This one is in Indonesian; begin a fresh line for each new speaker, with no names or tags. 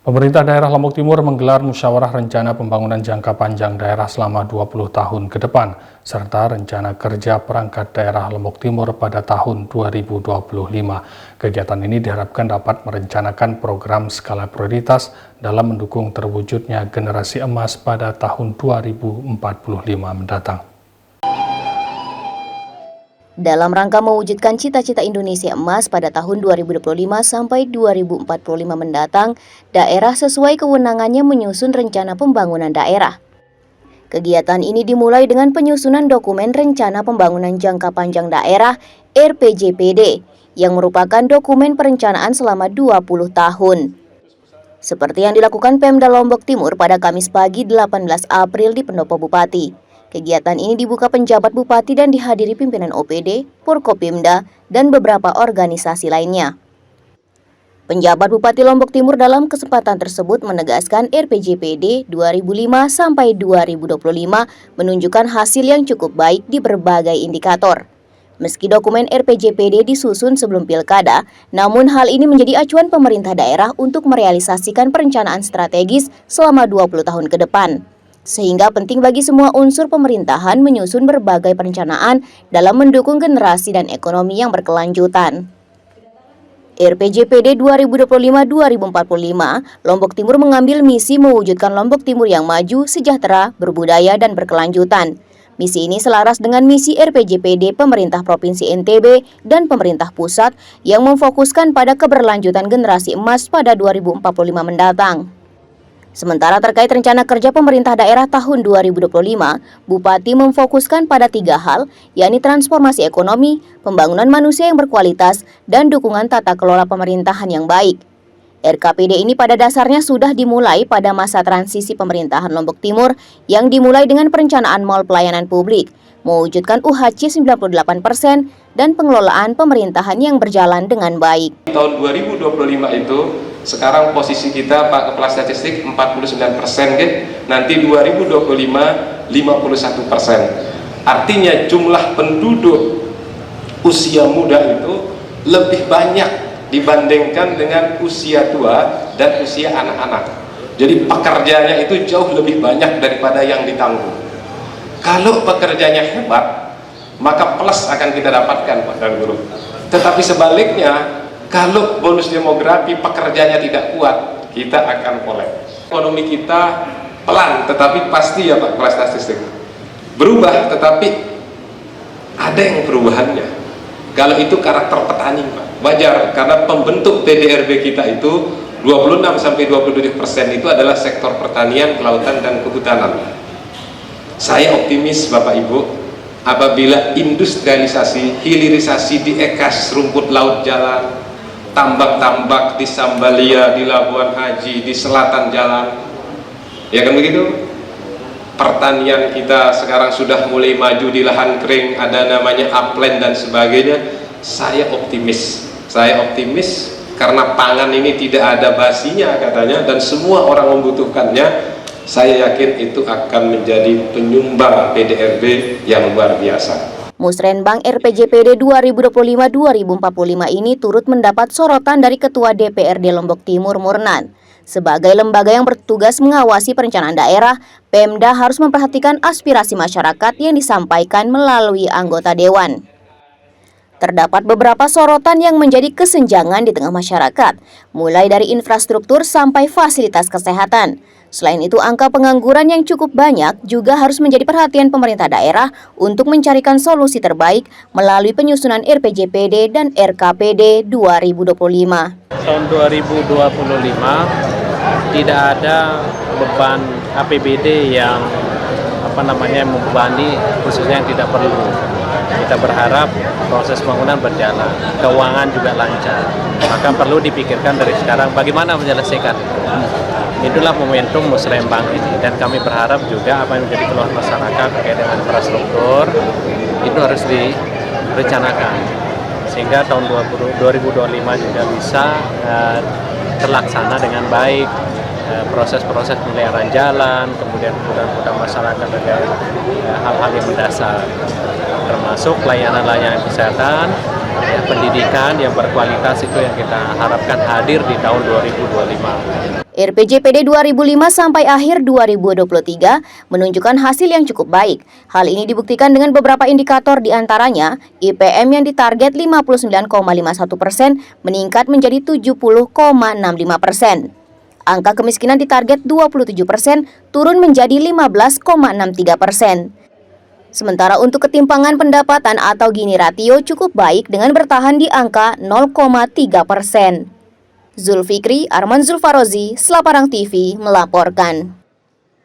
Pemerintah daerah Lombok Timur menggelar musyawarah rencana pembangunan jangka panjang daerah selama 20 tahun ke depan, serta rencana kerja perangkat daerah Lombok Timur pada tahun 2025. Kegiatan ini diharapkan dapat merencanakan program skala prioritas dalam mendukung terwujudnya generasi emas pada tahun 2045 mendatang.
Dalam rangka mewujudkan cita-cita Indonesia Emas pada tahun 2025 sampai 2045 mendatang, daerah sesuai kewenangannya menyusun rencana pembangunan daerah. Kegiatan ini dimulai dengan penyusunan dokumen Rencana Pembangunan Jangka Panjang Daerah (RPJPD) yang merupakan dokumen perencanaan selama 20 tahun. Seperti yang dilakukan Pemda Lombok Timur pada Kamis pagi 18 April di Pendopo Bupati. Kegiatan ini dibuka penjabat Bupati dan dihadiri pimpinan OPD, Forkopimda, dan beberapa organisasi lainnya. Penjabat Bupati Lombok Timur dalam kesempatan tersebut menegaskan RPJPD 2005 sampai 2025 menunjukkan hasil yang cukup baik di berbagai indikator. Meski dokumen RPJPD disusun sebelum pilkada, namun hal ini menjadi acuan pemerintah daerah untuk merealisasikan perencanaan strategis selama 20 tahun ke depan. Sehingga penting bagi semua unsur pemerintahan menyusun berbagai perencanaan dalam mendukung generasi dan ekonomi yang berkelanjutan. RPJPD 2025-2045, Lombok Timur mengambil misi mewujudkan Lombok Timur yang maju, sejahtera, berbudaya, dan berkelanjutan. Misi ini selaras dengan misi RPJPD pemerintah Provinsi NTB dan pemerintah pusat yang memfokuskan pada keberlanjutan generasi emas pada 2045 mendatang. Sementara terkait rencana kerja pemerintah daerah tahun 2025, Bupati memfokuskan pada 3 hal, yakni transformasi ekonomi, pembangunan manusia yang berkualitas, dan dukungan tata kelola pemerintahan yang baik. RKPD ini pada dasarnya sudah dimulai pada masa transisi pemerintahan Lombok Timur yang dimulai dengan perencanaan mal pelayanan publik, mewujudkan UHC 98%, dan pengelolaan pemerintahan yang berjalan dengan baik.
Tahun 2025 itu sekarang posisi kita Pak Kepala Statistik 49%, nanti 2025 51%. Artinya jumlah penduduk usia muda itu lebih banyak dibandingkan dengan usia tua dan usia anak-anak. Jadi pekerjanya itu jauh lebih banyak daripada yang ditanggung. Kalau pekerjanya hebat, maka plus akan kita dapatkan Pak dan Guru. Tetapi sebaliknya, kalau bonus demografi pekerjanya tidak kuat, kita akan kolek. Ekonomi kita pelan, tetapi pasti ya Pak Kepala Statistik. Berubah, tetapi ada yang perubahannya. Kalau itu karakter petani Pak, wajar, karena pembentuk PDRB kita itu 26-27% itu adalah sektor pertanian, kelautan, dan kehutanan. Saya optimis Bapak Ibu, apabila industrialisasi, hilirisasi di Ekas, rumput laut jalan, tambak-tambak di Sambalia, di Labuan Haji, di selatan jalan, ya kan begitu? Pertanian kita sekarang sudah mulai maju di lahan kering, ada namanya upland dan sebagainya. Saya optimis karena pangan ini tidak ada basinya katanya, dan semua orang membutuhkannya. Saya yakin itu akan menjadi penyumbang PDRB yang luar biasa.
Musrenbang RPJPD 2025-2045 ini turut mendapat sorotan dari Ketua DPRD Lombok Timur Murnan. Sebagai lembaga yang bertugas mengawasi perencanaan daerah, Pemda harus memperhatikan aspirasi masyarakat yang disampaikan melalui anggota Dewan. Terdapat beberapa sorotan yang menjadi kesenjangan di tengah masyarakat, mulai dari infrastruktur sampai fasilitas kesehatan. Selain itu, angka pengangguran yang cukup banyak juga harus menjadi perhatian pemerintah daerah untuk mencarikan solusi terbaik melalui penyusunan RPJPD dan RKPD 2025.
Tahun 2025 tidak ada beban APBD yang membebani, khususnya yang tidak perlu. Kita berharap proses pembangunan berjalan, keuangan juga lancar. Maka perlu dipikirkan dari sekarang bagaimana menyelesaikan. Itulah momentum Musrembang ini, dan kami berharap juga apa yang menjadi keluhan masyarakat terkait dengan infrastruktur itu harus direncanakan sehingga tahun 2025 juga bisa terlaksana dengan baik. Proses-proses pemeliharaan jalan, kemudian kebutuhan masyarakat terkait hal-hal yang mendasar, termasuk layanan-layanan kesehatan, pendidikan yang berkualitas itu yang kita harapkan hadir di tahun 2025.
RPJPD 2005 sampai akhir 2023 menunjukkan hasil yang cukup baik. Hal ini dibuktikan dengan beberapa indikator, diantaranya IPM yang ditarget 59,51% meningkat menjadi 70,65%. Angka kemiskinan ditarget 27% turun menjadi 15,63%. Sementara untuk ketimpangan pendapatan atau Gini ratio cukup baik dengan bertahan di angka 0,3%. Zulfikri Arman Zulfarozi, Selaparang TV melaporkan.